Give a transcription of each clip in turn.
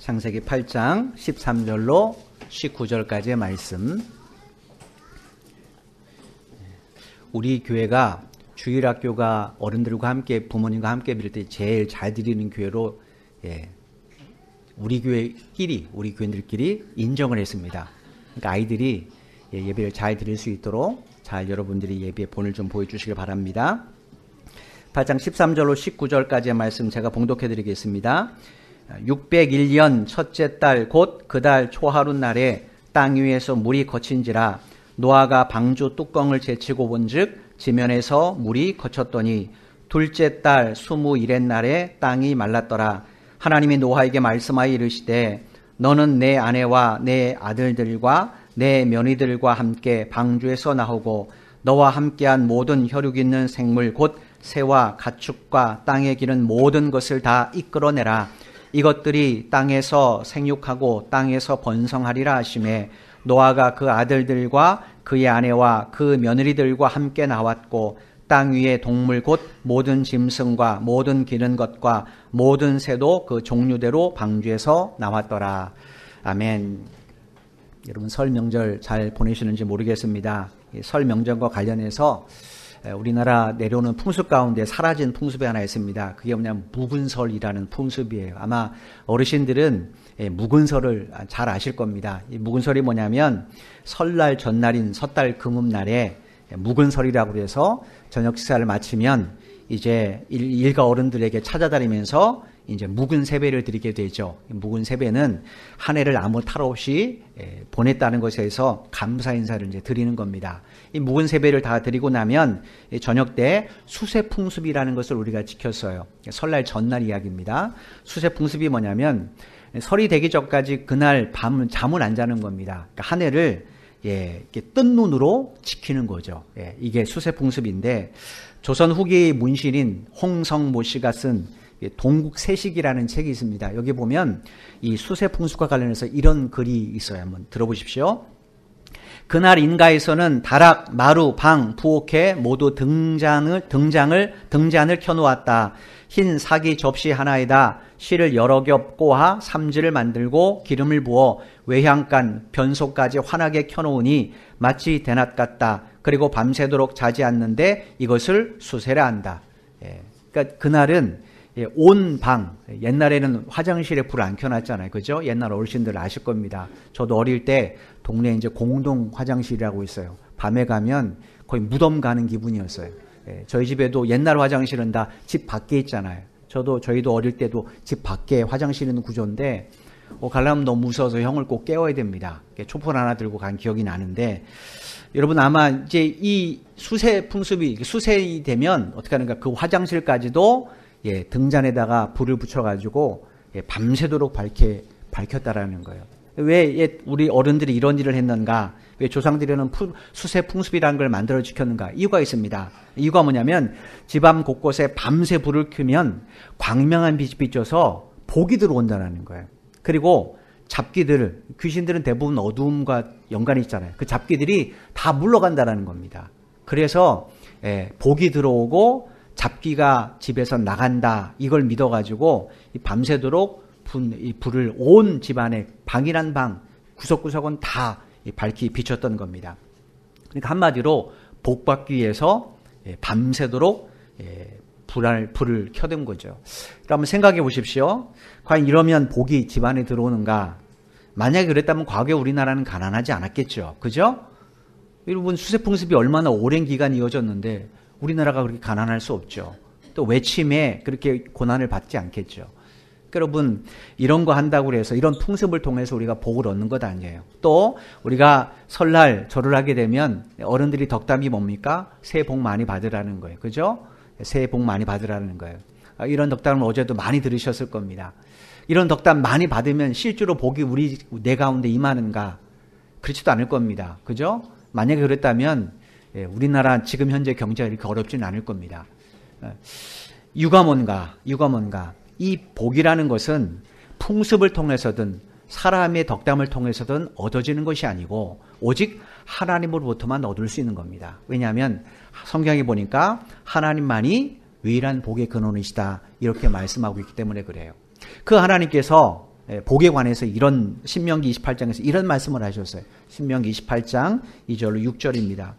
창세기 8장 13절로 19절까지의 말씀. 우리 교회가 주일학교가 어른들과 함께 부모님과 함께 빌릴 때 제일 잘 드리는 교회로 우리 교인들끼리 인정을 했습니다. 그러니까 아이들이 예배를 잘 드릴 수 있도록 잘 여러분들이 예배의 본을 좀 보여주시길 바랍니다. 8장 13절로 19절까지의 말씀 제가 봉독해 드리겠습니다. 601년 첫째 달 곧 그 달 초하룻 날에 땅 위에서 물이 거친지라 노아가 방주 뚜껑을 제치고 본즉 지면에서 물이 거쳤더니 둘째 달 21의 날에 땅이 말랐더라. 하나님이 노아에게 말씀하여 이르시되 너는 내 아내와 내 아들들과 내 며느리들과 함께 방주에서 나오고 너와 함께한 모든 혈육 있는 생물 곧 새와 가축과 땅에 기는 모든 것을 다 이끌어내라. 이것들이 땅에서 생육하고 땅에서 번성하리라 하시매 노아가 그 아들들과 그의 아내와 그 며느리들과 함께 나왔고 땅 위의 동물 곧 모든 짐승과 모든 기는 것과 모든 새도 그 종류대로 방주에서 나왔더라. 아멘. 여러분 설 명절 잘 보내시는지 모르겠습니다. 설 명절과 관련해서 우리나라 내려오는 풍습 가운데 사라진 풍습이 하나 있습니다. 그게 뭐냐면 묵은설이라는 풍습이에요. 아마 어르신들은 묵은설을 잘 아실 겁니다. 이 묵은설이 뭐냐면 설날 전날인 섣달 금음날에 묵은설이라고 해서 저녁 식사를 마치면 이제 일가 어른들에게 찾아다니면서 이제 묵은 세배를 드리게 되죠. 묵은 세배는 한 해를 아무 탈 없이 보냈다는 것에서 감사 인사를 이제 드리는 겁니다. 이 묵은 세배를 다 드리고 나면 저녁 때 수세풍습이라는 것을 우리가 지켰어요. 설날 전날 이야기입니다. 수세풍습이 뭐냐면 설이 되기 전까지 그날 밤은 잠을 안 자는 겁니다. 그러니까 한 해를 이렇게 뜬 눈으로 지키는 거죠. 이게 수세풍습인데 조선 후기 문신인 홍성모 씨가 쓴 동국세식이라는 책이 있습니다. 여기 보면 이 수세풍습과 관련해서 이런 글이 있어요. 한번 들어보십시오. 그날 인가에서는 다락, 마루, 방, 부엌에 모두 등잔을 켜놓았다. 흰 사기 접시 하나에다 실을 여러 겹 꼬아 삼지를 만들고 기름을 부어 외향간, 변소까지 환하게 켜놓으니 마치 대낮 같다. 그리고 밤새도록 자지 않는데 이것을 수세라 한다. 그러니까 그날은 온 방, 옛날에는 화장실에 불 안 켜놨잖아요. 그죠? 옛날 어르신들 아실 겁니다. 저도 어릴 때 동네에 이제 공동 화장실이라고 있어요. 밤에 가면 거의 무덤 가는 기분이었어요. 저희 집에도 옛날 화장실은 다 집 밖에 있잖아요. 저희도 어릴 때도 집 밖에 화장실 있는 구조인데, 가려면 너무 무서워서 형을 꼭 깨워야 됩니다. 촛불 하나 들고 간 기억이 나는데, 여러분 아마 이제 이 수세 풍습이 수세이 되면 어떻게 하는가, 그 화장실까지도 등잔에다가 불을 붙여가지고 밤새도록 밝혔다라는 거예요. 왜 우리 어른들이 이런 일을 했는가? 왜 조상들이는 수세 풍습이라는 걸 만들어 지켰는가? 이유가 있습니다. 이유가 뭐냐면 집안 곳곳에 밤새 불을 켜면 광명한 빛이 비춰서 복이 들어온다는 거예요. 그리고 잡기들, 귀신들은 대부분 어두움과 연관이 있잖아요. 그 잡기들이 다 물러간다는 겁니다. 그래서 복이 들어오고 잡기가 집에서 나간다, 이걸 믿어가지고 밤새도록 이 불을 온 집안에 방이란 방 구석구석은 다 밝히 비췄던 겁니다. 그러니까 한마디로 복 받기 위해서 밤새도록 불을 켜둔 거죠. 그럼 생각해 보십시오. 과연 이러면 복이 집안에 들어오는가? 만약에 그랬다면 과거에 우리나라는 가난하지 않았겠죠. 그죠? 여러분 수세풍습이 얼마나 오랜 기간 이어졌는데 우리나라가 그렇게 가난할 수 없죠. 또 외침에 그렇게 고난을 받지 않겠죠. 여러분 이런 거 한다고 해서 이런 풍습을 통해서 우리가 복을 얻는 것 아니에요. 또 우리가 설날 절을 하게 되면 어른들이 덕담이 뭡니까? 새해 복 많이 받으라는 거예요. 그죠? 새해 복 많이 받으라는 거예요. 이런 덕담을 어제도 많이 들으셨을 겁니다. 이런 덕담 많이 받으면 실제로 복이 내 가운데 임하는가? 그렇지도 않을 겁니다. 그죠? 만약에 그랬다면 우리나라 지금 현재 경제가 이렇게 어렵지는 않을 겁니다. 이유가 뭔가? 이 복이라는 것은 풍습을 통해서든 사람의 덕담을 통해서든 얻어지는 것이 아니고 오직 하나님으로부터만 얻을 수 있는 겁니다. 왜냐하면 성경에 보니까 하나님만이 유일한 복의 근원이시다 이렇게 말씀하고 있기 때문에 그래요. 그 하나님께서 복에 관해서 이런 신명기 28장에서 이런 말씀을 하셨어요. 신명기 28장 2절로 6절입니다.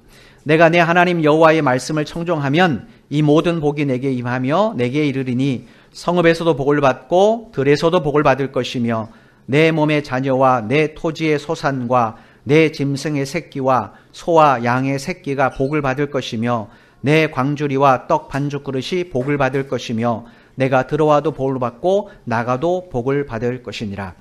내가 내 하나님 여호와의 말씀을 청종하면 이 모든 복이 내게 임하며 내게 이르리니 성읍에서도 복을 받고 들에서도 복을 받을 것이며 내 몸의 자녀와 내 토지의 소산과 내 짐승의 새끼와 소와 양의 새끼가 복을 받을 것이며 내 광주리와 떡 반죽 그릇이 복을 받을 것이며 내가 들어와도 복을 받고 나가도 복을 받을 것이니라.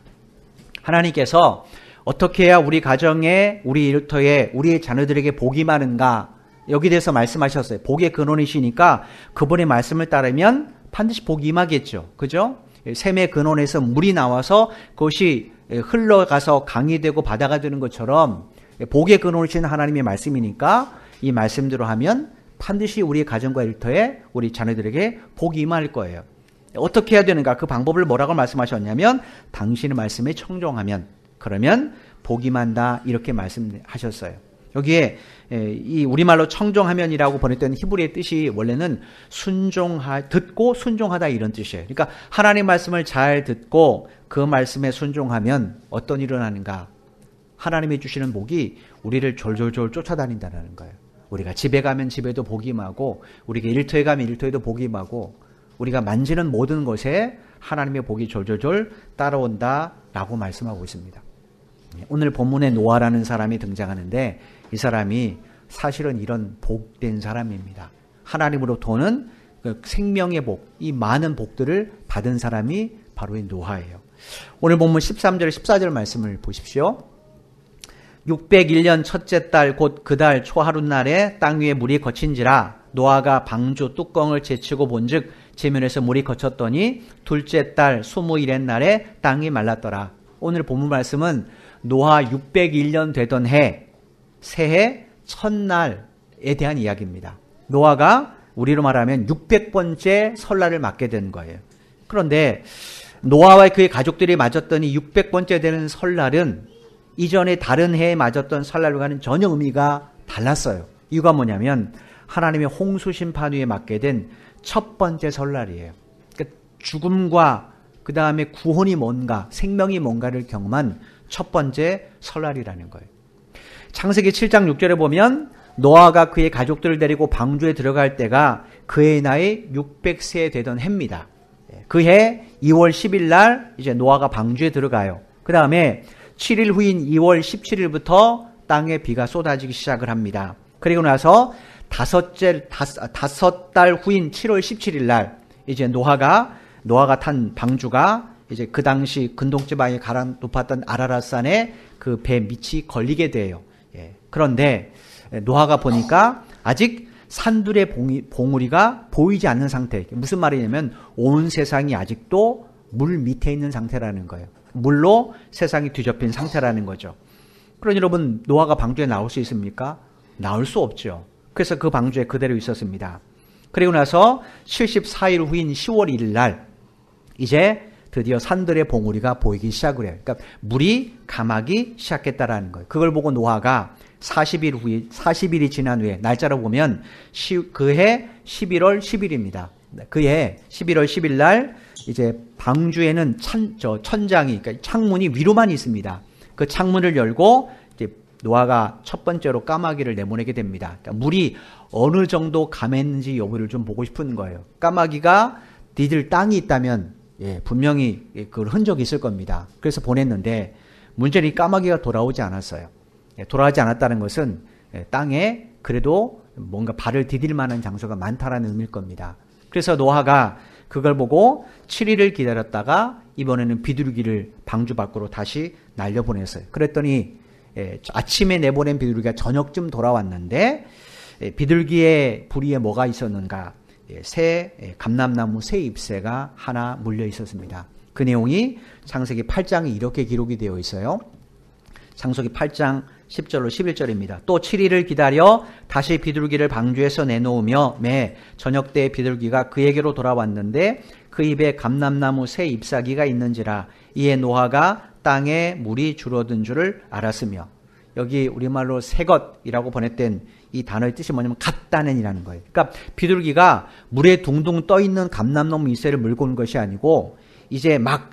하나님께서 어떻게 해야 우리 가정에, 우리 일터에, 우리의 자녀들에게 복이 많은가? 여기 대해서 말씀하셨어요. 복의 근원이시니까 그분의 말씀을 따르면 반드시 복이 임하겠죠. 그죠? 샘의 근원에서 물이 나와서 그것이 흘러가서 강이 되고 바다가 되는 것처럼 복의 근원이신 하나님의 말씀이니까 이 말씀대로 하면 반드시 우리 가정과 일터에 우리 자녀들에게 복이 임할 거예요. 어떻게 해야 되는가? 그 방법을 뭐라고 말씀하셨냐면 당신의 말씀에 청종하면 그러면 복이 만다 이렇게 말씀하셨어요. 여기에 이 우리말로 청종하면이라고 번역된 히브리의 뜻이 원래는 듣고 순종하다 이런 뜻이에요. 그러니까 하나님 말씀을 잘 듣고 그 말씀에 순종하면 어떤 일이 일어나는가? 하나님이 주시는 복이 우리를 졸졸졸 쫓아다닌다는 거예요. 우리가 집에 가면 집에도 복이 임하고 우리가 일터에 가면 일터에도 복이 임하고 우리가 만지는 모든 것에 하나님의 복이 졸졸졸 따라온다라고 말씀하고 있습니다. 오늘 본문에 노아라는 사람이 등장하는데 이 사람이 사실은 이런 복된 사람입니다. 하나님으로부터는 그 생명의 복, 이 많은 복들을 받은 사람이 바로 이 노아예요. 오늘 본문 13절 14절 말씀을 보십시오. 601년 첫째 달 곧 그 달 초하룻날에 땅 위에 물이 거친지라 노아가 방주 뚜껑을 제치고 본즉 지면에서 물이 거쳤더니 둘째 달 20일의 날에 땅이 말랐더라. 오늘 본문 말씀은 노아 601년 되던 해, 새해 첫날에 대한 이야기입니다. 노아가 우리로 말하면 600번째 설날을 맞게 된 거예요. 그런데 노아와 그의 가족들이 맞았더니 600번째 되는 설날은 이전에 다른 해에 맞았던 설날과는 전혀 의미가 달랐어요. 이유가 뭐냐면 하나님의 홍수 심판 위에 맞게 된 첫 번째 설날이에요. 그러니까 죽음과 그 다음에 구원이 뭔가, 생명이 뭔가를 경험한 첫 번째 설날이라는 거예요. 창세기 7장 6절에 보면 노아가 그의 가족들을 데리고 방주에 들어갈 때가 그의 나이 600세 되던 해입니다. 그해 2월 10일 날 이제 노아가 방주에 들어가요. 그 다음에 7일 후인 2월 17일부터 땅에 비가 쏟아지기 시작을 합니다. 그리고 나서 다섯 달 후인 7월 17일 날 이제 노아가 탄 방주가 이제 그 당시 근동지방에 가장 높았던 아라랏산에 그 배 밑이 걸리게 돼요. 그런데 노아가 보니까 아직 산들의 봉우리가 보이지 않는 상태. 무슨 말이냐면 온 세상이 아직도 물 밑에 있는 상태라는 거예요. 물로 세상이 뒤덮인 상태라는 거죠. 그러니 여러분 노아가 방주에 나올 수 있습니까? 나올 수 없죠. 그래서 그 방주에 그대로 있었습니다. 그리고 나서 74일 후인 10월 1일 날 이제 드디어 산들의 봉우리가 보이기 시작을 해요. 그러니까 물이 감하기 시작했다라는 거예요. 그걸 보고 노아가 40일이 지난 후에 날짜로 보면 그해 11월 10일입니다. 그해 11월 10일 날 이제 방주에는 천장이 그러니까 창문이 위로만 있습니다. 그 창문을 열고 이제 노아가 첫 번째로 까마귀를 내보내게 됩니다. 그러니까 물이 어느 정도 감했는지 여부를 좀 보고 싶은 거예요. 까마귀가 니들 땅이 있다면 분명히 그 흔적이 있을 겁니다. 그래서 보냈는데 문제는 이 까마귀가 돌아오지 않았어요. 돌아오지 않았다는 것은 땅에 그래도 뭔가 발을 디딜 만한 장소가 많다라는 의미일 겁니다. 그래서 노아가 그걸 보고 7일을 기다렸다가 이번에는 비둘기를 방주 밖으로 다시 날려보냈어요. 그랬더니 아침에 내보낸 비둘기가 저녁쯤 돌아왔는데 비둘기의 부리에 뭐가 있었는가? 감람나무 새 잎새가 하나 물려 있었습니다. 그 내용이 창세기 8장에 이렇게 기록이 되어 있어요. 창세기 8장 10절로 11절입니다. 또 7일을 기다려 다시 비둘기를 방주에서 내놓으며 매 저녁 때 비둘기가 그에게로 돌아왔는데 그 입에 감람나무 새 잎사귀가 있는지라 이에 노아가 땅에 물이 줄어든 줄을 알았으며 여기 우리말로 새것이라고 번역된 이 단어의 뜻이 뭐냐면 갓다넨이라는 거예요. 그러니까 비둘기가 물에 둥둥 떠있는 감람나무 잎새를 물고 온 것이 아니고 이제 막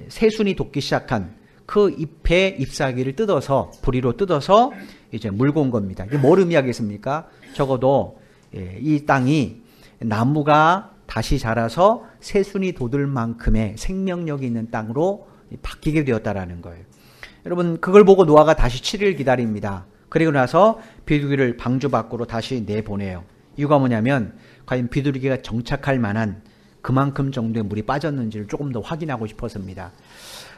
새순이 돋기 시작한 그 잎의 잎사귀를 뜯어서 부리로 뜯어서 이제 물고 온 겁니다. 이게 뭘 의미하겠습니까? 적어도 이 땅이 나무가 다시 자라서 새순이 돋을 만큼의 생명력이 있는 땅으로 바뀌게 되었다라는 거예요. 여러분 그걸 보고 노아가 다시 7일 기다립니다. 그리고 나서 비둘기를 방주 밖으로 다시 내보내요. 이유가 뭐냐면 과연 비둘기가 정착할 만한 그만큼 정도의 물이 빠졌는지를 조금 더 확인하고 싶어서입니다.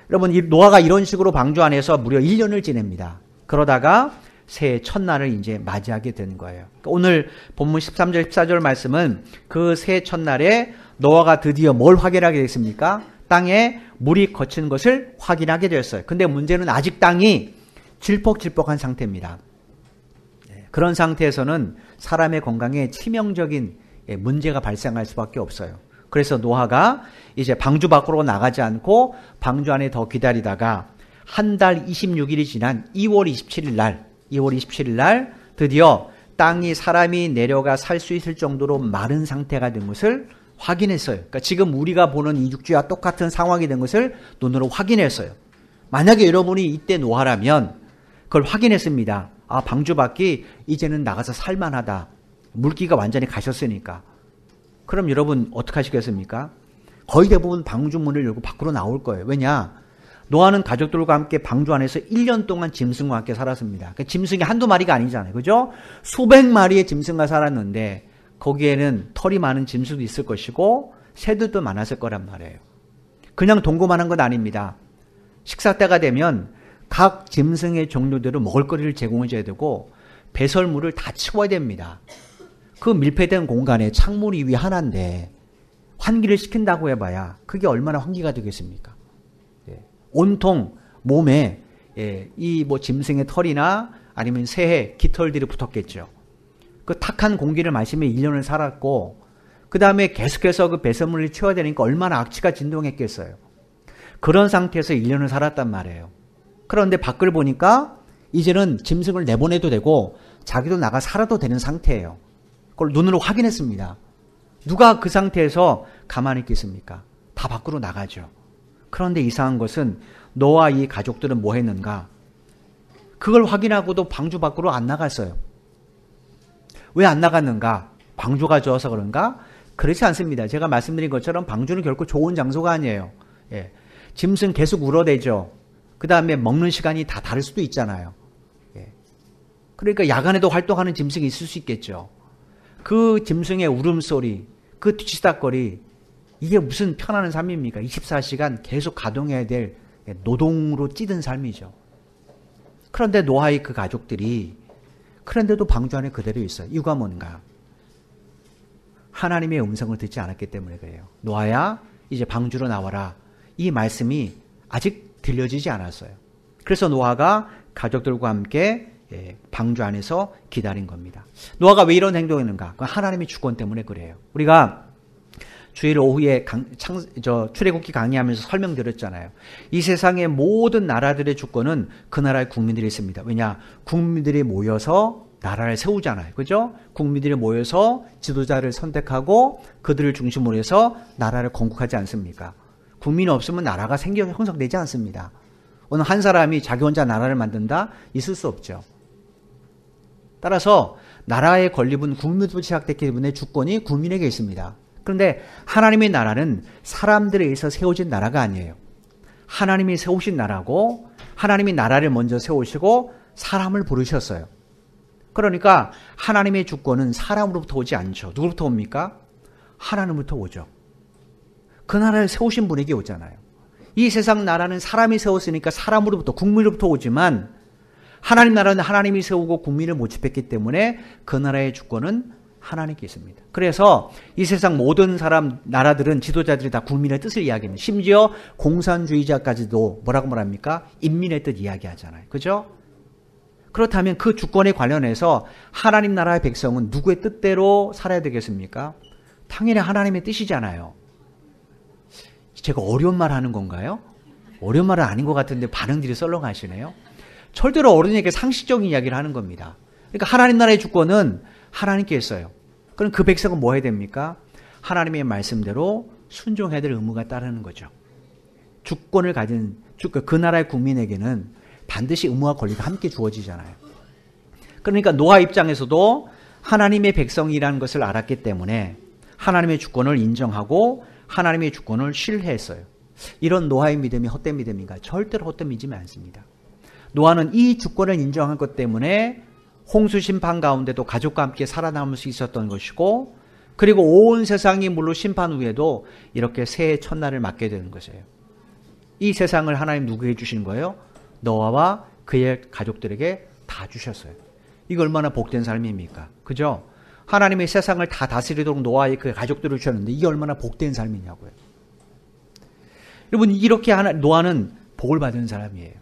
여러분 이 노아가 이런 식으로 방주 안에서 무려 1년을 지냅니다. 그러다가 새해 첫날을 이제 맞이하게 된 거예요. 그러니까 오늘 본문 13절 14절 말씀은 그 새해 첫날에 노아가 드디어 뭘 확인하게 됐습니까? 땅에 물이 거친 것을 확인하게 되었어요. 근데 문제는 아직 땅이 질퍽질퍽한 상태입니다. 그런 상태에서는 사람의 건강에 치명적인 문제가 발생할 수밖에 없어요. 그래서 노아가 이제 방주 밖으로 나가지 않고 방주 안에 더 기다리다가 한 달 26일이 지난 2월 27일 날 드디어 땅이 사람이 내려가 살 수 있을 정도로 마른 상태가 된 것을 확인했어요. 그러니까 지금 우리가 보는 이죽지와 똑같은 상황이 된 것을 눈으로 확인했어요. 만약에 여러분이 이때 노아라면 그걸 확인했습니다. 아, 방주 밖이 이제는 나가서 살만하다. 물기가 완전히 가셨으니까. 그럼 여러분 어떻게 하시겠습니까? 거의 대부분 방주 문을 열고 밖으로 나올 거예요. 왜냐? 노아는 가족들과 함께 방주 안에서 1년 동안 짐승과 함께 살았습니다. 그러니까 짐승이 한두 마리가 아니잖아요. 그죠? 수백 마리의 짐승과 살았는데 거기에는 털이 많은 짐승도 있을 것이고 새들도 많았을 거란 말이에요. 그냥 동거만한 건 아닙니다. 식사 때가 되면 각 짐승의 종류대로 먹을거리를 제공해 줘야 되고 배설물을 다 치워야 됩니다. 그 밀폐된 공간에 창문이 위 하나인데 환기를 시킨다고 해봐야 그게 얼마나 환기가 되겠습니까? 온통 몸에 이 뭐 짐승의 털이나 아니면 새의 깃털들이 붙었겠죠. 그 탁한 공기를 마시며 1년을 살았고 그 다음에 계속해서 그 배설물을 치워야 되니까 얼마나 악취가 진동했겠어요. 그런 상태에서 1년을 살았단 말이에요. 그런데 밖을 보니까 이제는 짐승을 내보내도 되고 자기도 나가 살아도 되는 상태예요. 그걸 눈으로 확인했습니다. 누가 그 상태에서 가만히 있겠습니까? 다 밖으로 나가죠. 그런데 이상한 것은 노아 이 가족들은 뭐 했는가? 그걸 확인하고도 방주 밖으로 안 나갔어요. 왜 안 나갔는가? 방주가 좋아서 그런가? 그렇지 않습니다. 제가 말씀드린 것처럼 방주는 결코 좋은 장소가 아니에요. 짐승 계속 울어대죠. 그 다음에 먹는 시간이 다 다를 수도 있잖아요. 그러니까 야간에도 활동하는 짐승이 있을 수 있겠죠. 그 짐승의 울음소리, 그 뒤치다거리, 이게 무슨 편안한 삶입니까? 24시간 계속 가동해야 될 노동으로 찌든 삶이죠. 그런데 노아의 그 가족들이 그런데도 방주 안에 그대로 있어요. 이유가 뭔가? 하나님의 음성을 듣지 않았기 때문에 그래요. 노아야, 이제 방주로 나와라. 이 말씀이 아직 들려지지 않았어요. 그래서 노아가 가족들과 함께 방주 안에서 기다린 겁니다. 노아가 왜 이런 행동했는가? 그건 하나님의 주권 때문에 그래요. 우리가 주일 오후에 출애굽기 강의하면서 설명드렸잖아요. 이 세상의 모든 나라들의 주권은 그 나라의 국민들이 있습니다. 왜냐? 국민들이 모여서 나라를 세우잖아요. 그죠? 국민들이 모여서 지도자를 선택하고 그들을 중심으로 해서 나라를 건국하지 않습니까? 국민이 없으면 나라가 형성되지 않습니다. 어느 한 사람이 자기 혼자 나라를 만든다? 있을 수 없죠. 따라서 나라의 건립은 국민으로부터 시작됐기 때문에 주권이 국민에게 있습니다. 그런데 하나님의 나라는 사람들에 의해서 세워진 나라가 아니에요. 하나님이 세우신 나라고 하나님이 나라를 먼저 세우시고 사람을 부르셨어요. 그러니까 하나님의 주권은 사람으로부터 오지 않죠. 누구로부터 옵니까? 하나님으로부터 오죠. 그 나라를 세우신 분에게 오잖아요. 이 세상 나라는 사람이 세웠으니까 사람으로부터 국민으로부터 오지만 하나님 나라는 하나님이 세우고 국민을 모집했기 때문에 그 나라의 주권은 하나님께 있습니다. 그래서 이 세상 모든 나라들은 지도자들이 다 국민의 뜻을 이야기합니다. 심지어 공산주의자까지도 뭐라고 말합니까? 인민의 뜻 이야기하잖아요. 그죠? 그렇다면 그 주권에 관련해서 하나님 나라의 백성은 누구의 뜻대로 살아야 되겠습니까? 당연히 하나님의 뜻이잖아요. 제가 어려운 말 하는 건가요? 어려운 말은 아닌 것 같은데 반응들이 썰렁하시네요. 절대로 어른에게 상식적인 이야기를 하는 겁니다. 그러니까 하나님 나라의 주권은 하나님께 있어요. 그럼 그 백성은 뭐 해야 됩니까? 하나님의 말씀대로 순종해야 될 의무가 따르는 거죠. 주권을 가진 그 나라의 국민에게는 반드시 의무와 권리가 함께 주어지잖아요. 그러니까 노아 입장에서도 하나님의 백성이라는 것을 알았기 때문에 하나님의 주권을 인정하고 하나님의 주권을 신뢰했어요. 이런 노아의 믿음이 헛된 믿음인가? 절대로 헛된 믿음이 않습니다. 노아는 이 주권을 인정한 것 때문에 홍수 심판 가운데도 가족과 함께 살아남을 수 있었던 것이고, 그리고 온 세상이 물론 심판 후에도 이렇게 새해 첫날을 맞게 되는 것이에요. 이 세상을 하나님 누구에게 주신 거예요? 노아와 그의 가족들에게 다 주셨어요. 이거 얼마나 복된 삶입니까? 그죠? 하나님의 세상을 다 다스리도록 노아의 그 가족들을 주셨는데 이게 얼마나 복된 삶이냐고요. 여러분, 이렇게 노아는 복을 받은 사람이에요.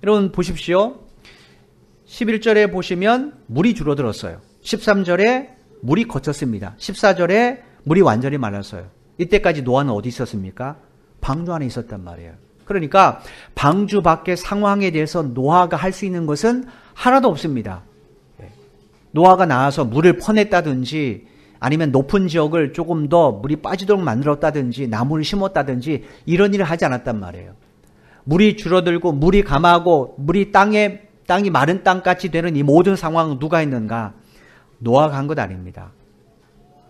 여러분 보십시오. 11절에 보시면 물이 줄어들었어요. 13절에 물이 거쳤습니다. 14절에 물이 완전히 말랐어요. 이때까지 노아는 어디 있었습니까? 방주 안에 있었단 말이에요. 그러니까 방주 밖의 상황에 대해서 노아가 할 수 있는 것은 하나도 없습니다. 노아가 나와서 물을 퍼냈다든지 아니면 높은 지역을 조금 더 물이 빠지도록 만들었다든지 나무를 심었다든지 이런 일을 하지 않았단 말이에요. 물이 줄어들고 물이 감하고 물이 땅이 마른 땅같이 되는 이 모든 상황은 누가 했는가? 노아가 한 것 아닙니다.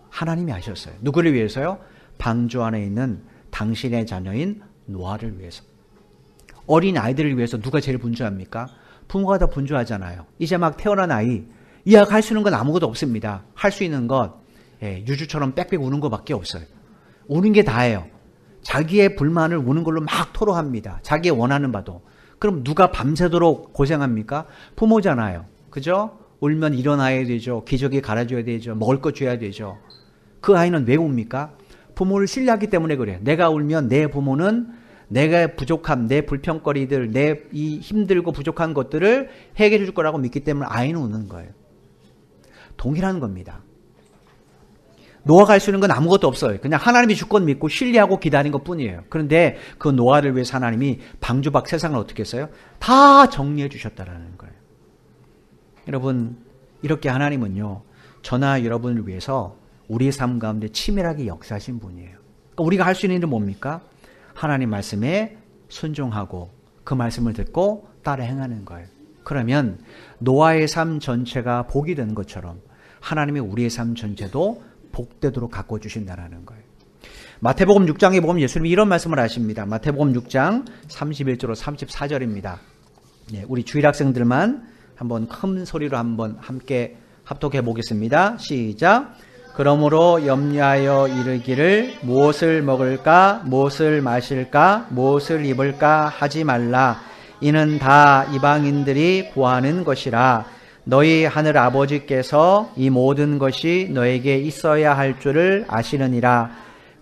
하나님이 하셨어요. 누구를 위해서요? 방주 안에 있는 당신의 자녀인 노아를 위해서. 어린 아이들을 위해서 누가 제일 분주합니까? 부모가 더 분주하잖아요. 이제 막 태어난 아이, 할 수 있는 건 아무것도 없습니다. 할 수 있는 것, 유주처럼 빽빽 우는 것밖에 없어요. 우는 게 다예요. 자기의 불만을 우는 걸로 막 토로합니다. 자기의 원하는 바도. 그럼 누가 밤새도록 고생합니까? 부모잖아요. 그죠? 울면 일어나야 되죠. 기저귀 갈아줘야 되죠. 먹을 거 줘야 되죠. 그 아이는 왜 웁니까? 부모를 신뢰하기 때문에 그래요. 내가 울면 내 부모는 내가 부족함, 내 불평거리들, 내 이 힘들고 부족한 것들을 해결해 줄 거라고 믿기 때문에 아이는 우는 거예요. 동일한 겁니다. 노아가 할 수 있는 건 아무것도 없어요. 그냥 하나님의 주권 믿고 신뢰하고 기다린 것뿐이에요. 그런데 그 노아를 위해서 하나님이 방주 밖 세상을 어떻게 했어요? 다 정리해 주셨다라는 거예요. 여러분, 이렇게 하나님은요, 저나 여러분을 위해서 우리의 삶 가운데 치밀하게 역사하신 분이에요. 그러니까 우리가 할 수 있는 일은 뭡니까? 하나님 말씀에 순종하고 그 말씀을 듣고 따라 행하는 거예요. 그러면 노아의 삶 전체가 복이 되는 것처럼 하나님이 우리의 삶 전체도 복되도록 가꿔주신다는 거예요. 마태복음 6장에 보면 예수님이 이런 말씀을 하십니다. 마태복음 6장 31절로 34절입니다. 우리 주일학생들만 한번 큰 소리로 한번 함께 합독해 보겠습니다. 시작. 그러므로 염려하여 이르기를 무엇을 먹을까, 무엇을 마실까, 무엇을 입을까 하지 말라. 이는 다 이방인들이 구하는 것이라. 너희 하늘 아버지께서 이 모든 것이 너에게 있어야 할 줄을 아시느니라.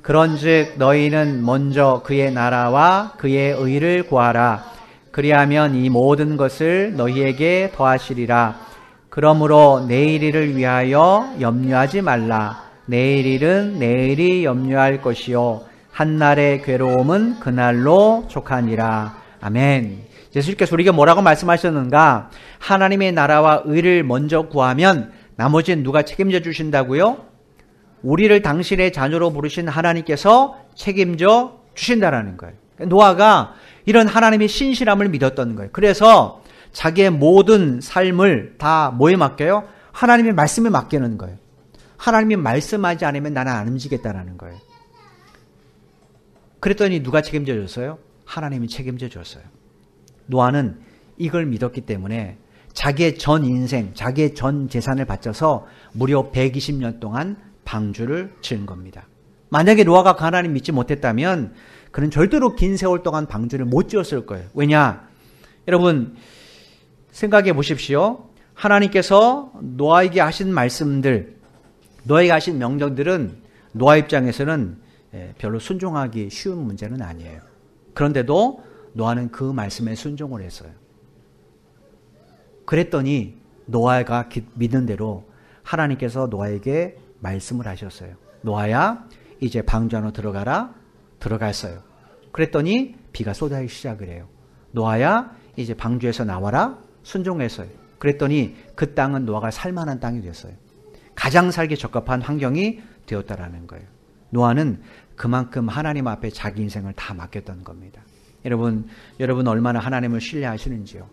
그런즉 너희는 먼저 그의 나라와 그의 의를 구하라. 그리하면 이 모든 것을 너희에게 더하시리라. 그러므로 내일 일을 위하여 염려하지 말라. 내일 일은 내일이 염려할 것이요 한날의 괴로움은 그날로 족하니라. 아멘. 예수님께서 우리에게 뭐라고 말씀하셨는가? 하나님의 나라와 의를 먼저 구하면 나머지는 누가 책임져 주신다고요? 우리를 당신의 자녀로 부르신 하나님께서 책임져 주신다라는 거예요. 노아가 이런 하나님의 신실함을 믿었던 거예요. 그래서 자기의 모든 삶을 다 뭐에 맡겨요? 하나님의 말씀에 맡기는 거예요. 하나님이 말씀하지 않으면 나는 안 움직이겠다라는 거예요. 그랬더니 누가 책임져 줬어요? 하나님이 책임져 줬어요. 노아는 이걸 믿었기 때문에 자기의 전 인생, 자기의 전 재산을 바쳐서 무려 120년 동안 방주를 지은 겁니다. 만약에 노아가 그 하나님 믿지 못했다면 그는 절대로 긴 세월 동안 방주를 못 지었을 거예요. 왜냐? 여러분 생각해 보십시오. 하나님께서 노아에게 하신 말씀들, 노아에게 하신 명령들은 노아 입장에서는 별로 순종하기 쉬운 문제는 아니에요. 그런데도 노아는 그 말씀에 순종을 했어요. 그랬더니 노아가 믿는 대로 하나님께서 노아에게 말씀을 하셨어요. 노아야, 이제 방주 안으로 들어가라. 들어갔어요. 그랬더니 비가 쏟아지기 시작을 해요. 노아야, 이제 방주에서 나와라. 순종했어요. 그랬더니 그 땅은 노아가 살만한 땅이 됐어요. 가장 살기 적합한 환경이 되었다라는 거예요. 노아는 그만큼 하나님 앞에 자기 인생을 다 맡겼던 겁니다. 여러분 얼마나 하나님을 신뢰하시는지요?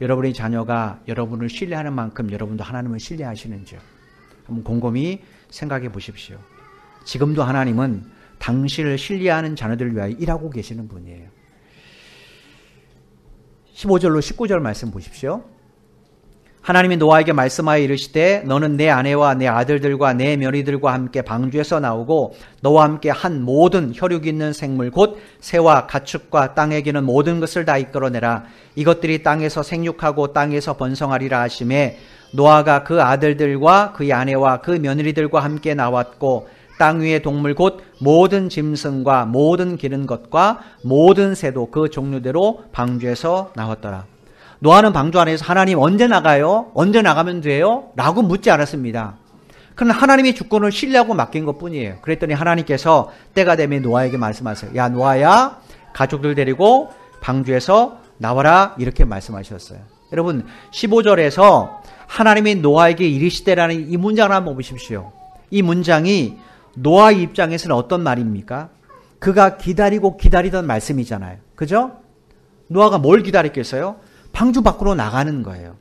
여러분의 자녀가 여러분을 신뢰하는 만큼 여러분도 하나님을 신뢰하시는지요? 한번 곰곰이 생각해 보십시오. 지금도 하나님은 당신을 신뢰하는 자녀들을 위하여 일하고 계시는 분이에요. 15절로 19절 말씀 보십시오. 하나님이 노아에게 말씀하여 이르시되 너는 내 아내와 내 아들들과 내 며느리들과 함께 방주에서 나오고 너와 함께 한 모든 혈육 있는 생물 곧 새와 가축과 땅에 기는 모든 것을 다 이끌어내라. 이것들이 땅에서 생육하고 땅에서 번성하리라 하시매 노아가 그 아들들과 그의 아내와 그 며느리들과 함께 나왔고 땅 위의 동물 곧 모든 짐승과 모든 기는 것과 모든 새도 그 종류대로 방주에서 나왔더라. 노아는 방주 안에서 하나님 언제 나가요? 언제 나가면 돼요? 라고 묻지 않았습니다. 그러나 하나님의 주권을 신뢰하고 맡긴 것뿐이에요. 그랬더니 하나님께서 때가 되면 노아에게 말씀하세요. 야 노아야 가족들 데리고 방주에서 나와라 이렇게 말씀하셨어요. 여러분 15절에서 하나님이 노아에게 이르시되라는 이 문장을 한번 보십시오. 이 문장이 노아의 입장에서는 어떤 말입니까? 그가 기다리고 기다리던 말씀이잖아요. 그죠? 노아가 뭘 기다렸겠어요? 방주 밖으로 나가는 거예요.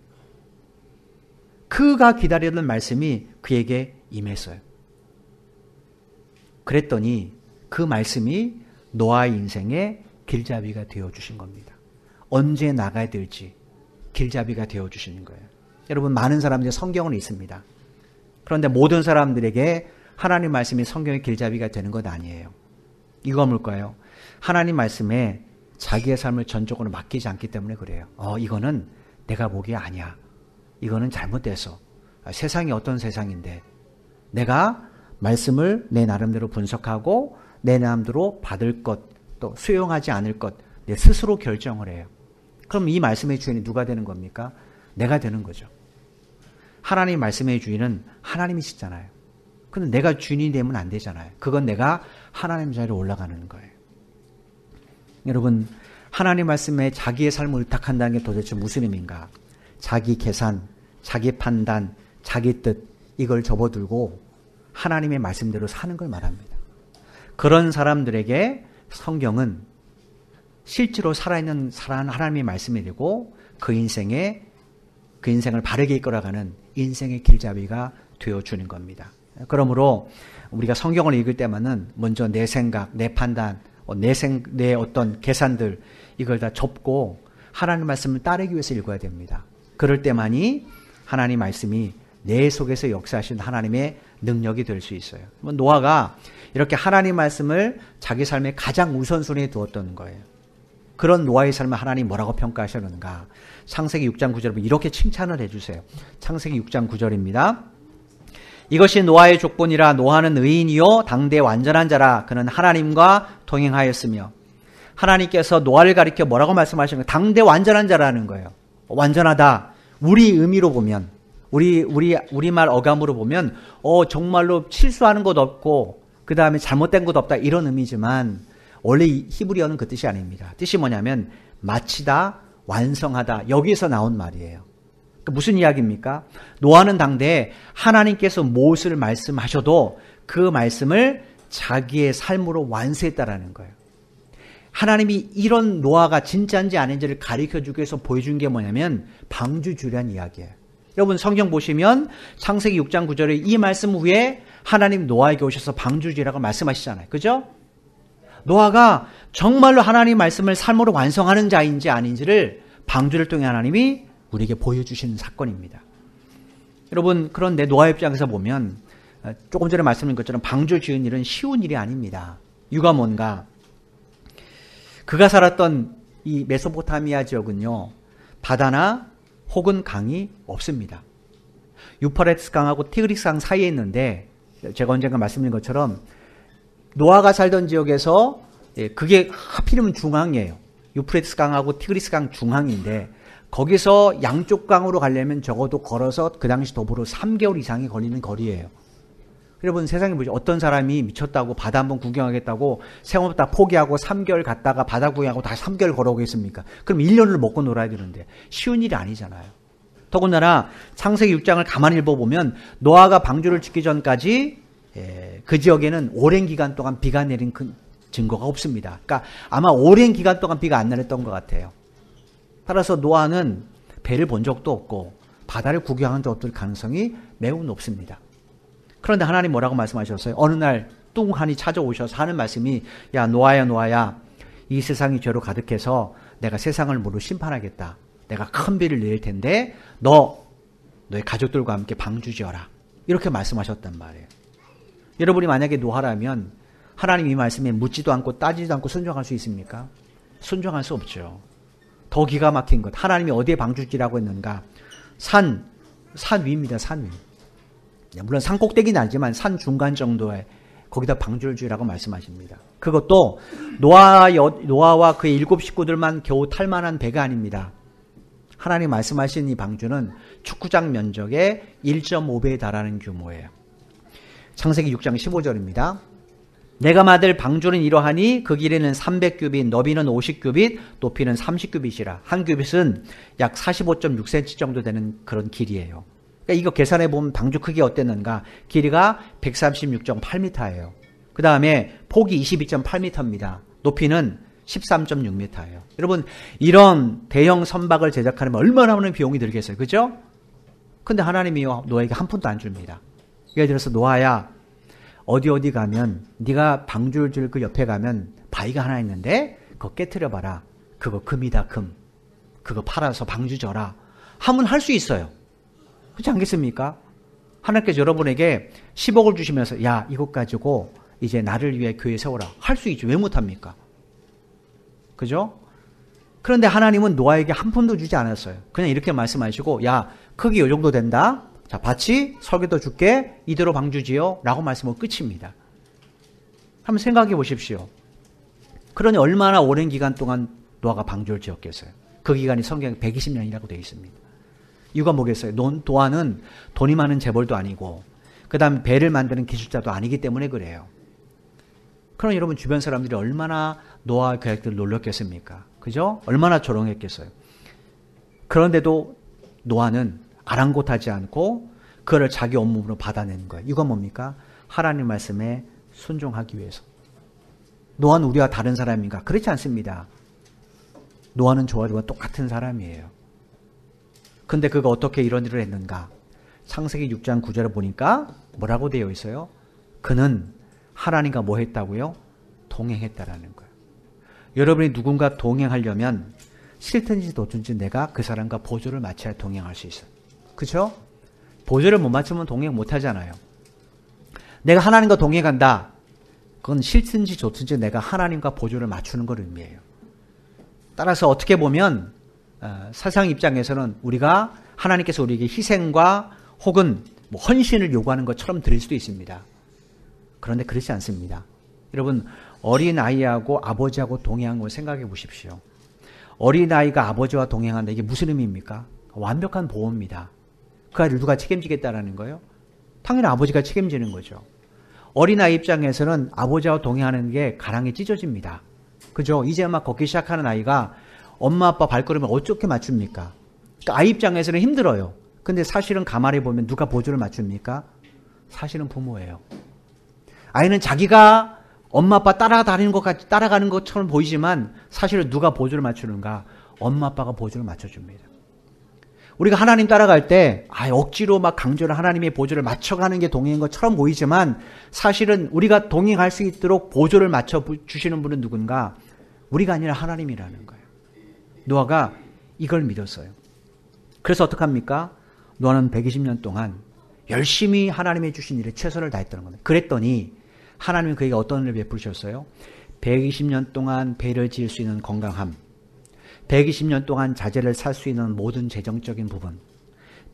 그가 기다리던 말씀이 그에게 임했어요. 그랬더니 그 말씀이 노아의 인생의 길잡이가 되어주신 겁니다. 언제 나가야 될지 길잡이가 되어주시는 거예요. 여러분 많은 사람들이 성경은 있습니다. 그런데 모든 사람들에게 하나님 말씀이 성경의 길잡이가 되는 것 아니에요. 이거 뭘까요? 하나님 말씀에 자기의 삶을 전적으로 맡기지 않기 때문에 그래요. 이거는 내가 보기에 아니야. 이거는 잘못돼서. 세상이 어떤 세상인데 내가 말씀을 내 나름대로 분석하고 내 나름대로 받을 것, 또 수용하지 않을 것 내 스스로 결정을 해요. 그럼 이 말씀의 주인이 누가 되는 겁니까? 내가 되는 거죠. 하나님 말씀의 주인은 하나님이시잖아요. 근데 내가 주인이 되면 안 되잖아요. 그건 내가 하나님 자리에 올라가는 거예요. 여러분 하나님 말씀에 자기의 삶을 의탁한다는 게 도대체 무슨 의미인가? 자기 계산, 자기 판단, 자기 뜻 이걸 접어들고 하나님의 말씀대로 사는 걸 말합니다. 그런 사람들에게 성경은 실제로 살아있는 하나님의 말씀이 되고 그 인생을 바르게 이끌어가는 인생의 길잡이가 되어주는 겁니다. 그러므로 우리가 성경을 읽을 때만은 먼저 내 생각, 내 판단, 내 어떤 계산들 이걸 다 접고 하나님 말씀을 따르기 위해서 읽어야 됩니다. 그럴 때만이 하나님 말씀이 내 속에서 역사하신 하나님의 능력이 될 수 있어요. 노아가 이렇게 하나님 말씀을 자기 삶의 가장 우선순위에 두었던 거예요. 그런 노아의 삶을 하나님 뭐라고 평가하셨는가? 창세기 6장 9절에 이렇게 칭찬을 해주세요. 창세기 6장 9절입니다. 이것이 노아의 족본이라 노아는 의인이요 당대 완전한 자라 그는 하나님과 동행하였으며 하나님께서 노아를 가리켜 뭐라고 말씀하시는 거예요? 당대 완전한 자라는 거예요. 완전하다. 우리 의미로 보면 우리말 어감으로 보면 정말로 실수하는 것 없고 그 다음에 잘못된 것 없다 이런 의미지만 원래 히브리어는 그 뜻이 아닙니다. 뜻이 뭐냐면 마치다, 완성하다 여기서 나온 말이에요. 무슨 이야기입니까? 노아는 당대에 하나님께서 무엇을 말씀하셔도 그 말씀을 자기의 삶으로 완수했다라는 거예요. 하나님이 이런 노아가 진짜인지 아닌지를 가르쳐주기 위해서 보여준 게 뭐냐면 방주주의란 이야기예요. 여러분 성경 보시면 창세기 6장 9절에 이 말씀 후에 하나님 노아에게 오셔서 방주주의라고 말씀하시잖아요. 그죠? 노아가 정말로 하나님 말씀을 삶으로 완성하는 자인지 아닌지를 방주를 통해 하나님이 우리에게 보여주시는 사건입니다. 여러분 그런데 노아의 입장에서 보면 조금 전에 말씀드린 것처럼 방주 지은 일은 쉬운 일이 아닙니다. 이유가 뭔가? 그가 살았던 이 메소포타미아 지역은요 바다나 혹은 강이 없습니다. 유프라테스 강하고 티그리스 강 사이에 있는데 제가 언젠가 말씀드린 것처럼 노아가 살던 지역에서 그게 하필이면 중앙이에요. 유프라테스 강하고 티그리스 강 중앙인데 거기서 양쪽 강으로 가려면 적어도 걸어서 그 당시 도보로 3개월 이상이 걸리는 거리예요. 여러분 세상에 보죠. 어떤 사람이 미쳤다고 바다 한번 구경하겠다고 생업 다 포기하고 3개월 갔다가 바다 구경하고 다시 3개월 걸어오겠습니까? 그럼 1년을 먹고 놀아야 되는데 쉬운 일이 아니잖아요. 더군다나 창세기 6장을 가만히 읽어보면 노아가 방주를 짓기 전까지 그 지역에는 오랜 기간 동안 비가 내린 증거가 없습니다. 그러니까 아마 오랜 기간 동안 비가 안 내렸던 것 같아요. 따라서 노아는 배를 본 적도 없고 바다를 구경한 적도 없을 가능성이 매우 높습니다. 그런데 하나님 뭐라고 말씀하셨어요? 어느 날 뚱하니 찾아오셔서 하는 말씀이 야 노아야 노아야 이 세상이 죄로 가득해서 내가 세상을 모두 심판하겠다. 내가 큰 비를 내릴 텐데 너의 가족들과 함께 방주 지어라. 이렇게 말씀하셨단 말이에요. 여러분이 만약에 노아라면 하나님 이 말씀에 묻지도 않고 따지지도 않고 순종할 수 있습니까? 순종할 수 없죠. 더 기가 막힌 것. 하나님이 어디에 방주 지라고 했는가? 산 위입니다. 산 위. 물론 산 꼭대기는 아니지만 산 중간 정도에 거기다 방주를 지으라고 말씀하십니다. 그것도 노아와 그의 7 식구들만 겨우 탈 만한 배가 아닙니다. 하나님 말씀하신 이 방주는 축구장 면적의 1.5배에 달하는 규모예요. 창세기 6장 15절입니다. 내가 만들 방주는 이러하니 그 길이는 300규빗, 너비는 50규빗, 높이는 30규빗이라. 한 규빗은 약 45.6cm 정도 되는 그런 길이에요. 그러니까 이거 계산해 보면 방주 크기가 어땠는가? 길이가 136.8m예요. 그 다음에 폭이 22.8m입니다. 높이는 13.6m예요. 여러분 이런 대형 선박을 제작하려면 얼마나 많은 비용이 들겠어요. 그죠? 근데 하나님이 노아에게 한 푼도 안 줍니다. 예를 들어서 노아야 어디 가면 네가 방주를 지을 그 옆에 가면 바위가 하나 있는데 그거 깨트려 봐라. 그거 금이다 금. 그거 팔아서 방주 져라. 하면 할 수 있어요. 그렇지 않겠습니까? 하나님께서 여러분에게 10억을 주시면서 야 이것 가지고 이제 나를 위해 교회 세워라. 할 수 있죠. 왜 못합니까? 그죠? 그런데 하나님은 노아에게 한 푼도 주지 않았어요. 그냥 이렇게 말씀하시고 야 크기 이 정도 된다. 자 밭이 설계도 줄게. 이대로 방주 지어 라고 말씀하고 끝입니다. 한번 생각해 보십시오. 그러니 얼마나 오랜 기간 동안 노아가 방주를 지었겠어요. 그 기간이 성경에 120년이라고 되어 있습니다. 이유가 뭐겠어요? 노아는 돈이 많은 재벌도 아니고 그 다음에 배를 만드는 기술자도 아니기 때문에 그래요. 그럼 여러분 주변 사람들이 얼마나 노아 계획들을 놀렸겠습니까? 그죠? 얼마나 조롱했겠어요. 그런데도 노아는 아랑곳하지 않고 그를 자기 온몸으로 받아내는 거예요. 이건 뭡니까? 하나님 말씀에 순종하기 위해서. 노아는 우리와 다른 사람인가? 그렇지 않습니다. 노아는 저와 똑같은 사람이에요. 근데 그가 어떻게 이런 일을 했는가? 창세기 6장 9절을 보니까 뭐라고 되어 있어요? 그는 하나님과 뭐 했다고요? 동행했다라는 거예요. 여러분이 누군가 동행하려면 싫든지 좋든지 내가 그 사람과 보조를 맞춰야 동행할 수 있어요. 그렇죠? 보조를 못 맞추면 동행 못 하잖아요. 내가 하나님과 동행한다. 그건 싫든지 좋든지 내가 하나님과 보조를 맞추는 걸 의미해요. 따라서 어떻게 보면 세상 입장에서는 우리가 하나님께서 우리에게 희생과 혹은 헌신을 요구하는 것처럼 들릴 수도 있습니다. 그런데 그렇지 않습니다. 여러분 어린아이하고 아버지하고 동행한 걸 생각해 보십시오. 어린아이가 아버지와 동행한다. 이게 무슨 의미입니까? 완벽한 보호입니다. 그 아이를 누가 책임지겠다라는 거예요? 당연히 아버지가 책임지는 거죠. 어린아이 입장에서는 아버지와 동행하는 게 가랑이 찢어집니다. 그죠? 이제 막 걷기 시작하는 아이가 엄마 아빠 발걸음을 어떻게 맞춥니까? 그러니까 아이 입장에서는 힘들어요. 근데 사실은 가만히 보면 누가 보조를 맞춥니까? 사실은 부모예요. 아이는 자기가 엄마 아빠 따라가는 것처럼 보이지만 사실은 누가 보조를 맞추는가? 엄마 아빠가 보조를 맞춰줍니다. 우리가 하나님 따라갈 때 억지로 막 강조를 하나님의 보조를 맞춰가는 게 동행인 것처럼 보이지만 사실은 우리가 동행할 수 있도록 보조를 맞춰주시는 분은 누군가? 우리가 아니라 하나님이라는 거예요. 노아가 이걸 믿었어요. 그래서 어떡합니까? 노아는 120년 동안 열심히 하나님이 주신 일에 최선을 다했다는 겁니다. 그랬더니 하나님은 그에게 어떤 일을 베푸셨어요? 120년 동안 배를 지을 수 있는 건강함, 120년 동안 자재를 살 수 있는 모든 재정적인 부분,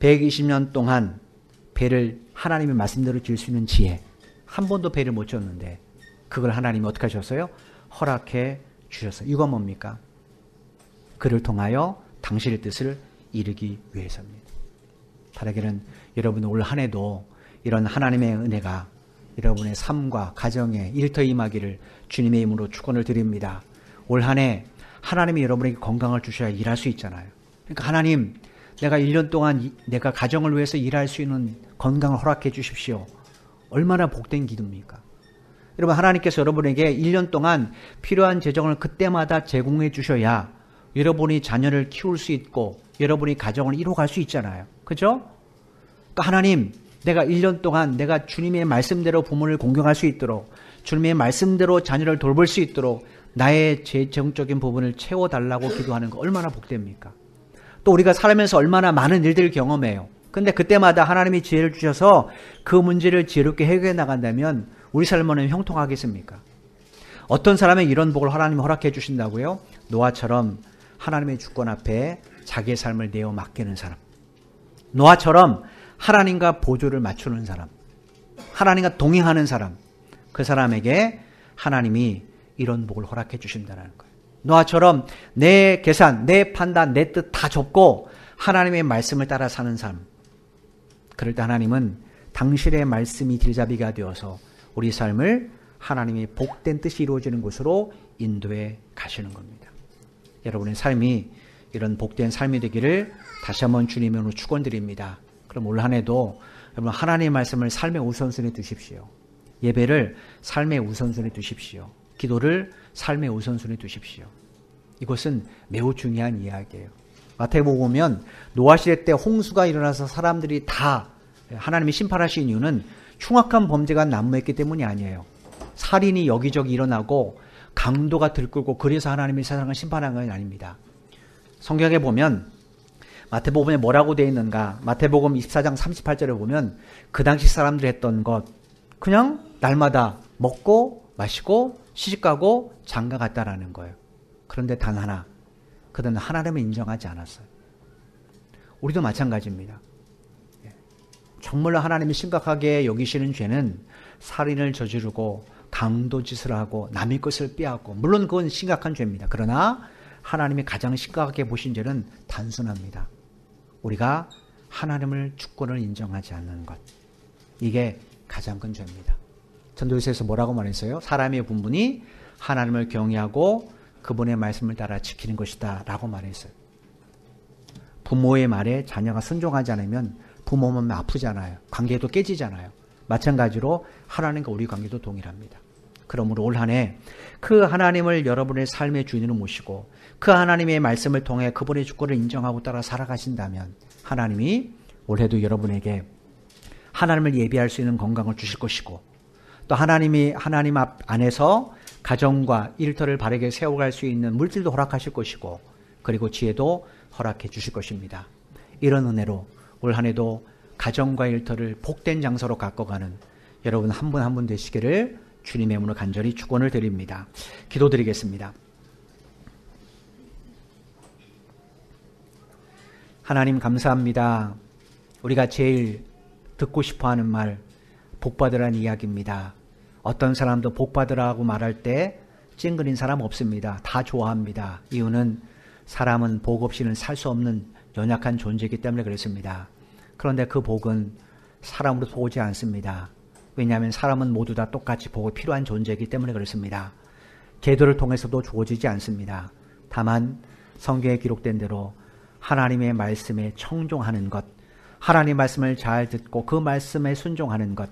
120년 동안 배를 하나님의 말씀대로 지을 수 있는 지혜, 한 번도 배를 못 지었는데 그걸 하나님이 어떻게 하셨어요? 허락해 주셨어요. 이건 뭡니까? 그를 통하여 당신의 뜻을 이루기 위해서입니다. 바라기는 여러분 올 한 해도 이런 하나님의 은혜가 여러분의 삶과 가정에 일터 임하기를 주님의 이름으로 축원을 드립니다. 올 한 해 하나님이 여러분에게 건강을 주셔야 일할 수 있잖아요. 그러니까 하나님, 내가 1년 동안 내가 가정을 위해서 일할 수 있는 건강을 허락해 주십시오. 얼마나 복된 기도입니까? 여러분, 하나님께서 여러분에게 1년 동안 필요한 재정을 그때마다 제공해 주셔야 여러분이 자녀를 키울 수 있고 여러분이 가정을 이뤄갈 수 있잖아요. 그죠? 그러니까 하나님, 내가 1년 동안 내가 주님의 말씀대로 부모를 공경할 수 있도록, 주님의 말씀대로 자녀를 돌볼 수 있도록 나의 재정적인 부분을 채워달라고 기도하는 거 얼마나 복됩니까? 또 우리가 살면서 얼마나 많은 일들을 경험해요. 근데 그때마다 하나님이 지혜를 주셔서 그 문제를 지혜롭게 해결해 나간다면 우리 삶은 형통하겠습니까? 어떤 사람의 이런 복을 하나님이 허락해 주신다고요? 노아처럼 하나님의 주권 앞에 자기의 삶을 내어 맡기는 사람, 노아처럼 하나님과 보조를 맞추는 사람, 하나님과 동행하는 사람, 그 사람에게 하나님이 이런 복을 허락해 주신다는 거예요. 노아처럼 내 계산, 내 판단, 내 뜻 다 접고 하나님의 말씀을 따라 사는 삶, 그럴 때 하나님은 당신의 말씀이 길잡이가 되어서 우리 삶을 하나님의 복된 뜻이 이루어지는 곳으로 인도해 가시는 겁니다. 여러분의 삶이 이런 복된 삶이 되기를 다시 한번 주님으로 축원드립니다. 그럼 올 한 해도 여러분 하나님의 말씀을 삶의 우선순위에 두십시오. 예배를 삶의 우선순위에 두십시오. 기도를 삶의 우선순위에 두십시오. 이것은 매우 중요한 이야기예요. 마태복음 보면 노아 시대 때 홍수가 일어나서 사람들이 다 하나님이 심판하신 이유는 흉악한 범죄가 난무했기 때문이 아니에요. 살인이 여기저기 일어나고 강도가 들끓고 그래서 하나님이 세상을 심판한 건 아닙니다. 성경에 보면 마태복음에 뭐라고 되어 있는가? 마태복음 24장 38절에 보면 그 당시 사람들이 했던 것 그냥 날마다 먹고 마시고 시집가고 장가 갔다라는 거예요. 그런데 단 하나, 그들은 하나님을 인정하지 않았어요. 우리도 마찬가지입니다. 정말로 하나님이 심각하게 여기시는 죄는 살인을 저지르고 강도짓을 하고 남의 것을 빼앗고, 물론 그건 심각한 죄입니다. 그러나 하나님이 가장 심각하게 보신 죄는 단순합니다. 우리가 하나님을 주권을 인정하지 않는 것, 이게 가장 큰 죄입니다. 전도서에서 뭐라고 말했어요? 사람의 본분이 하나님을 경외하고 그분의 말씀을 따라 지키는 것이다 라고 말했어요. 부모의 말에 자녀가 순종하지 않으면 부모 마음이 아프잖아요. 관계도 깨지잖아요. 마찬가지로 하나님과 우리 관계도 동일합니다. 그러므로 올 한 해 그 하나님을 여러분의 삶의 주인으로 모시고 그 하나님의 말씀을 통해 그분의 주권을 인정하고 따라 살아가신다면 하나님이 올해도 여러분에게 하나님을 예비할 수 있는 건강을 주실 것이고, 또 하나님이 하나님 안에서 가정과 일터를 바르게 세워갈 수 있는 물질도 허락하실 것이고, 그리고 지혜도 허락해 주실 것입니다. 이런 은혜로 올 한 해도 가정과 일터를 복된 장소로 가꿔가는 여러분 한 분 한 분 되시기를 주님의 이름으로 간절히 축원을 드립니다. 기도드리겠습니다. 하나님 감사합니다. 우리가 제일 듣고 싶어하는 말, 복받으라는 이야기입니다. 어떤 사람도 복받으라고 말할 때 찡그린 사람 없습니다. 다 좋아합니다. 이유는 사람은 복 없이는 살 수 없는 연약한 존재이기 때문에 그렇습니다. 그런데 그 복은 사람으로서 오지 않습니다. 왜냐하면 사람은 모두 다 똑같이 복이 필요한 존재이기 때문에 그렇습니다. 계도를 통해서도 주어지지 않습니다. 다만 성경에 기록된 대로 하나님의 말씀에 청종하는 것, 하나님의 말씀을 잘 듣고 그 말씀에 순종하는 것,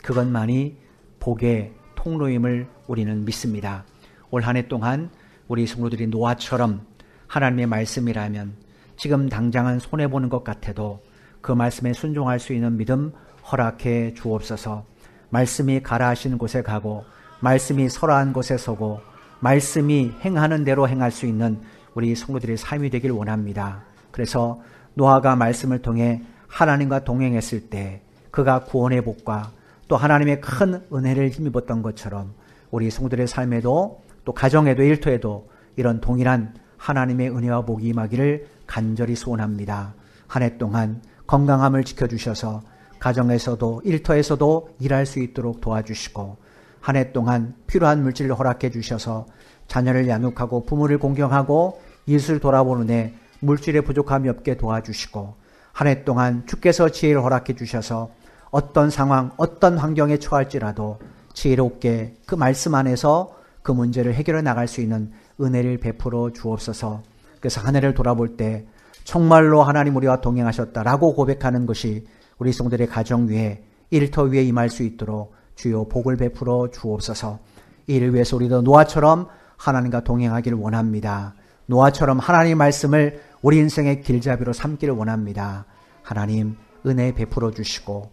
그것만이 복의 통로임을 우리는 믿습니다. 올 한 해 동안 우리 성도들이 노아처럼 하나님의 말씀이라면 지금 당장은 손해보는 것 같아도 그 말씀에 순종할 수 있는 믿음 허락해 주옵소서. 말씀이 가라 하시는 곳에 가고 말씀이 서라 한 곳에 서고 말씀이 행하는 대로 행할 수 있는 우리 성도들의 삶이 되길 원합니다. 그래서 노아가 말씀을 통해 하나님과 동행했을 때 그가 구원의 복과 또 하나님의 큰 은혜를 힘입었던 것처럼 우리 성도들의 삶에도 또 가정에도 일터에도 이런 동일한 하나님의 은혜와 복이 임하기를 간절히 소원합니다. 한 해 동안 건강함을 지켜주셔서 가정에서도 일터에서도 일할 수 있도록 도와주시고, 한 해 동안 필요한 물질을 허락해 주셔서 자녀를 양육하고 부모를 공경하고 이웃을 돌아보는 데 물질의 부족함이 없게 도와주시고, 한 해 동안 주께서 지혜를 허락해 주셔서 어떤 상황, 어떤 환경에 처할지라도 지혜롭게 그 말씀 안에서 그 문제를 해결해 나갈 수 있는 은혜를 베풀어 주옵소서. 그래서 한 해를 돌아볼 때 정말로 하나님 우리와 동행하셨다라고 고백하는 것이 우리 성도들의 가정 위에 일터 위에 임할 수 있도록 주여 복을 베풀어 주옵소서. 이를 위해서 우리도 노아처럼 하나님과 동행하기를 원합니다. 노아처럼 하나님의 말씀을 우리 인생의 길잡이로 삼기를 원합니다. 하나님 은혜 베풀어 주시고